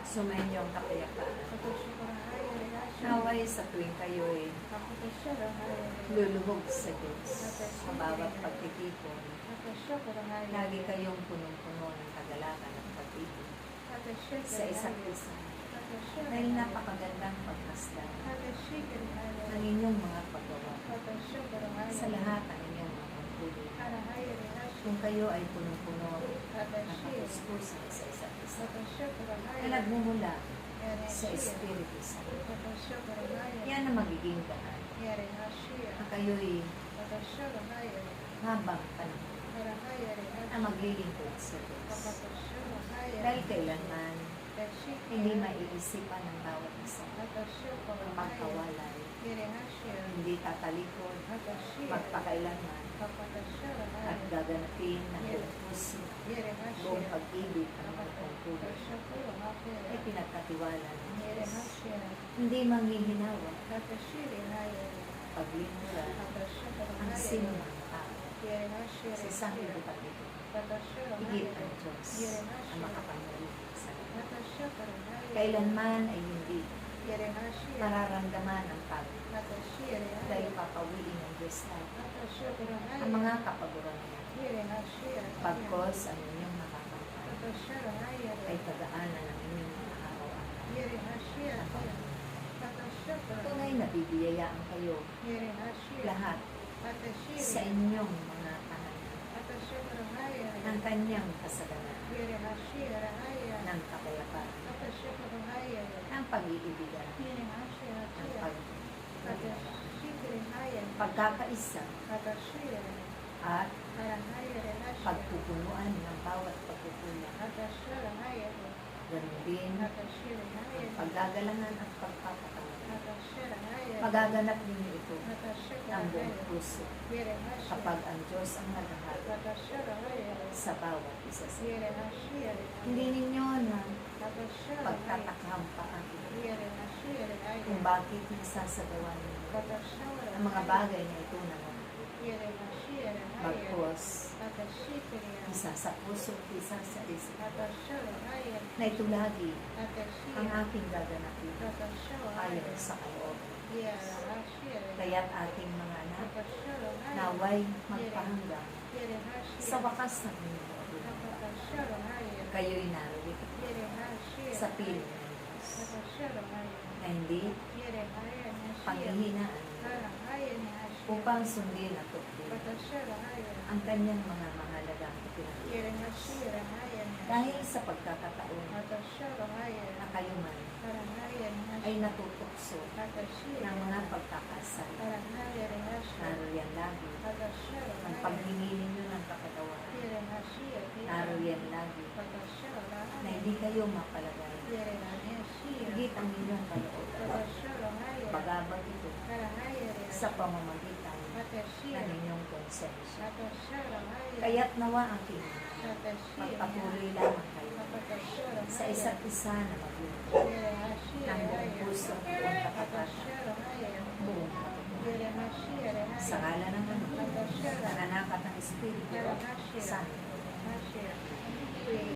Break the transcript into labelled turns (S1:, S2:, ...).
S1: Sumainyo ang kapayapaan. Naway sa tuwing kayo'y luluhog sa Diyos sa bawat pagtitipon. Lagi kayong punong-puno ng kagalakan at pag-ibig sa isa't isa. Dahil napakagandang pagmasdan ng inyong mga paggawa sa lahat ng inyong mga pagtuloy. Kung kayo ay punong-puno ng kapuspusan sa isa't isa na nagmumula sa Espiritu Santo. Yan ang magiging daan na kayo'y habang panahon na maglilingkod sa Diyos. Dahil kailanman hindi maiisipan ng bawat isa ang magkawalay, hindi tatalikod, magpakailanman, at gaganapin ng buong puso, buong pag-ibig ang mga tungkulin ay pinagkatiwala ng Diyos. Hindi manghihinawa, paglingkod ang sinumang tao sa isang ibukat ito. Higit ang Diyos ang makapangyarihan sa lahat. Kailanman ay hindi mararamdaman ang pagod dahil papawiin ng Diyos natin ang mga kapaguran niya. Pagkos ang inyong makakampan ay pagdaanan ng inyong mga araw-araw. Tunay na bibiyayaan kayo lahat sa inyong mga tahanan ng kanyang kasaganan, ng kapayapaan, ng pag-iibigan, ng pagkakaisa, at pagpupunuan ng bawat pagkukulang. Ganun din ang paggagalangan at pagpapatawa. Magaganap ninyo ito ng buong puso kapag ang Diyos ang naghahatid sa bawat isa sa inyo. Hindi ninyo na pagtatakam pa ang ito kung bakit nasasagawa ninyo ang mga bagay na ito na bagkos isa sa puso, isa sa isip na ito lagi ang aking gaganapin ayon sa kalooban. Kaya't ating mga anak naway magpahanggang sa wakas ng inyong buhay. Kayo'y narito sa piling ng Diyos na hindi panghihinaan upang sundin at tuktin ang kanyang mga mahalagang ipinag-iwas. Dahil sa pagkakataon na kayo man ay natutokso ng mga pagkakasal, naroon lagi ang paghingi ninyo ng kapatawaran. Naroon lagi na hindi kayo mapalagay. Higit ang inyong kalooban. Bagabag ito sa pamamagitan ng inyong konsensya. Kaya't nawa ang King, magpatuloy lamang kayo sa isa't isa na maglingkod ng buong puso, buong katapatan, buong katotohanan. Sa ngalan ng Ama, ng Anak at ng Espiritu Santo.